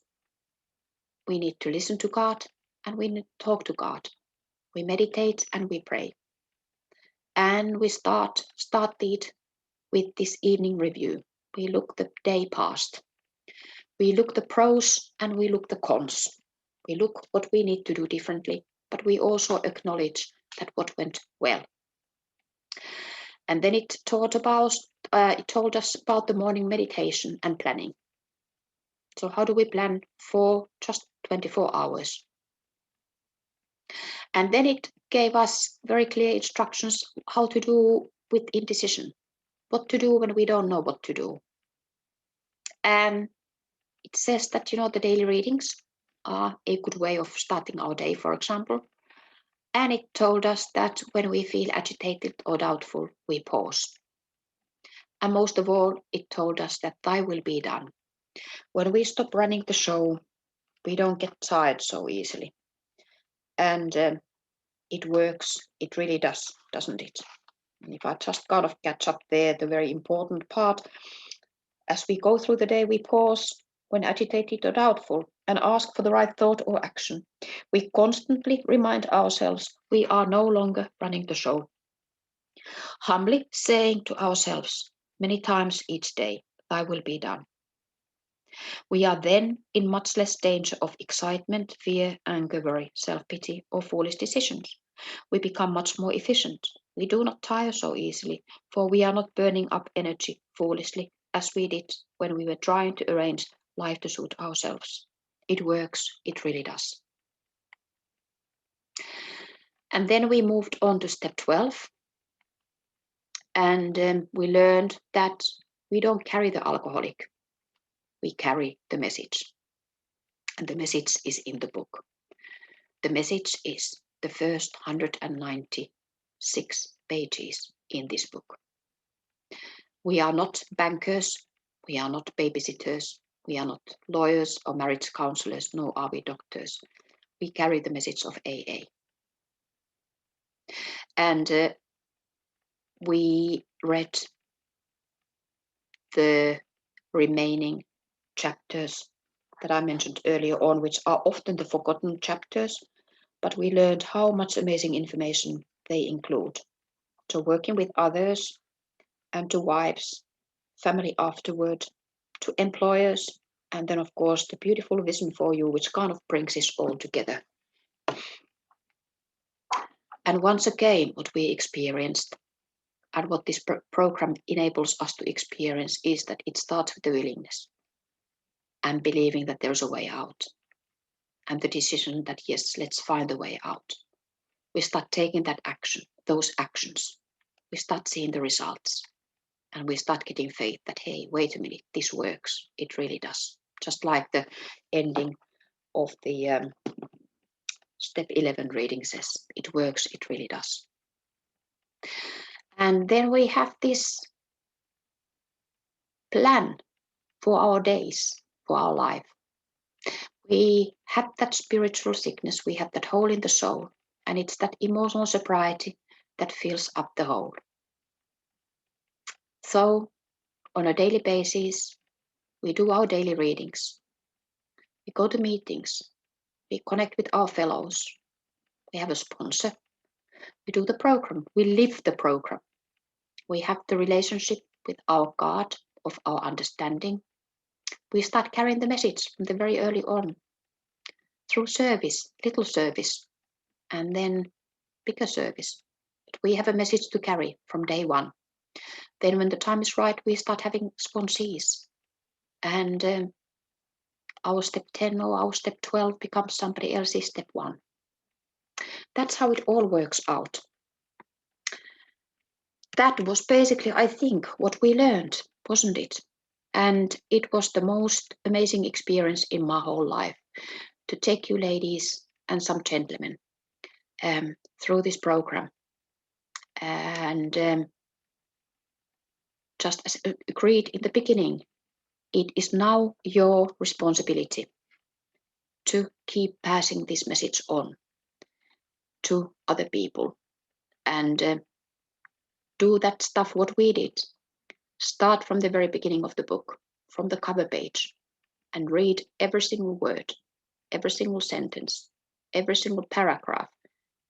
we need to listen to God and we need to talk to God. We meditate and we pray. And we started with this evening review. We look the day past. We look the pros and we look the cons. We look what we need to do differently, but we also acknowledge that what went well. And then it told us about the morning meditation and planning. So how do we plan for just 24 hours? And then it gave us very clear instructions how to do with indecision, what to do when we don't know what to do. And it says that, the daily readings are a good way of starting our day, for example. And it told us that when we feel agitated or doubtful, we pause. And most of all, it told us that thy will be done. When we stop running the show, we don't get tired so easily. And it works, it really does, doesn't it? And if I just kind of catch up there, the very important part, as we go through the day, we pause when agitated or doubtful and ask for the right thought or action. We constantly remind ourselves we are no longer running the show. Humbly saying to ourselves many times each day, thy will be done. We are then in much less danger of excitement, fear, anger, worry, self-pity, or foolish decisions. We become much more efficient. We do not tire so easily, for we are not burning up energy foolishly as we did when we were trying to arrange life to suit ourselves. It works, it really does. And then we moved on to step 12. And we learned that we don't carry the alcoholic, we carry the message. And the message is in the book. The message is the first 196 pages in this book. We are not bankers, we are not babysitters, we are not lawyers or marriage counselors, nor are we doctors. We carry the message of AA. And we read the remaining chapters that I mentioned earlier on, which are often the forgotten chapters, but we learned how much amazing information they include. To working with others and to wives, family afterward, to employers, and then, of course, the beautiful vision for you, which kind of brings us all together. And once again, what we experienced and what this program enables us to experience is that it starts with the willingness and believing that there's a way out, and the decision that, yes, let's find a way out. We start taking that action, those actions. We start seeing the results, and we start getting faith that, hey, wait a minute, this works. It really does. Just like the ending of the step 11 reading says, it works, it really does. And then we have this plan for our days, for our life. We have that spiritual sickness, we have that hole in the soul, and it's that emotional sobriety that fills up the hole. So, on a daily basis, we do our daily readings, we go to meetings, we connect with our fellows, we have a sponsor, we do the program, we live the program, we have the relationship with our God of our understanding. We start carrying the message from the very early on through service, little service, and then bigger service. But we have a message to carry from day one. Then when the time is right, we start having sponsees. And our step 10 or our step 12 becomes somebody else's step 1. That's how it all works out. That was basically, I think, what we learned, wasn't it? And it was the most amazing experience in my whole life to take you ladies and some gentlemen through this program. And just as agreed in the beginning, it is now your responsibility to keep passing this message on to other people and do that stuff what we did. Start from the very beginning of the book, from the cover page, and read every single word, every single sentence, every single paragraph,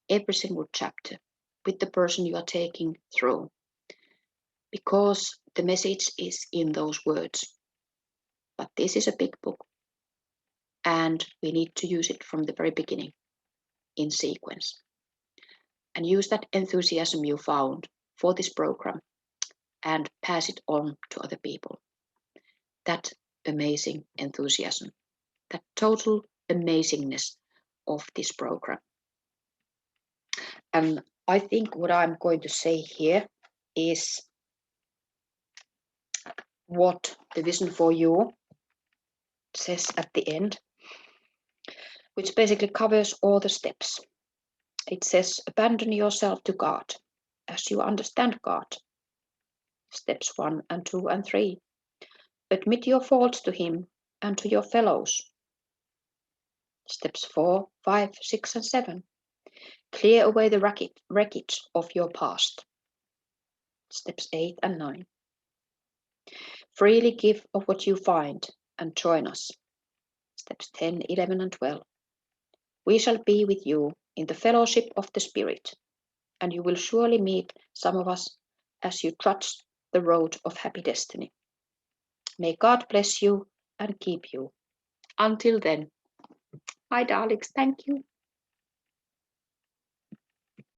every single chapter with the person you are taking through. Because the message is in those words. But this is a big book, and we need to use it from the very beginning in sequence. And use that enthusiasm you found for this program and pass it on to other people. That amazing enthusiasm, that total amazingness of this program. And I think what I'm going to say here is what the vision for you says at the end, which basically covers all the steps. It says, abandon yourself to God as you understand God. Steps 1 and 2 and 3. Admit your faults to Him and to your fellows. Steps 4, 5, 6 and 7. Clear away the wreckage of your past. Steps 8 and 9. Freely give of what you find and join us. Steps 10, 11 and 12. We shall be with you in the fellowship of the Spirit, and you will surely meet some of us as you trudge the road of happy destiny. May God bless you and keep you. Until then, my darlings, thank you.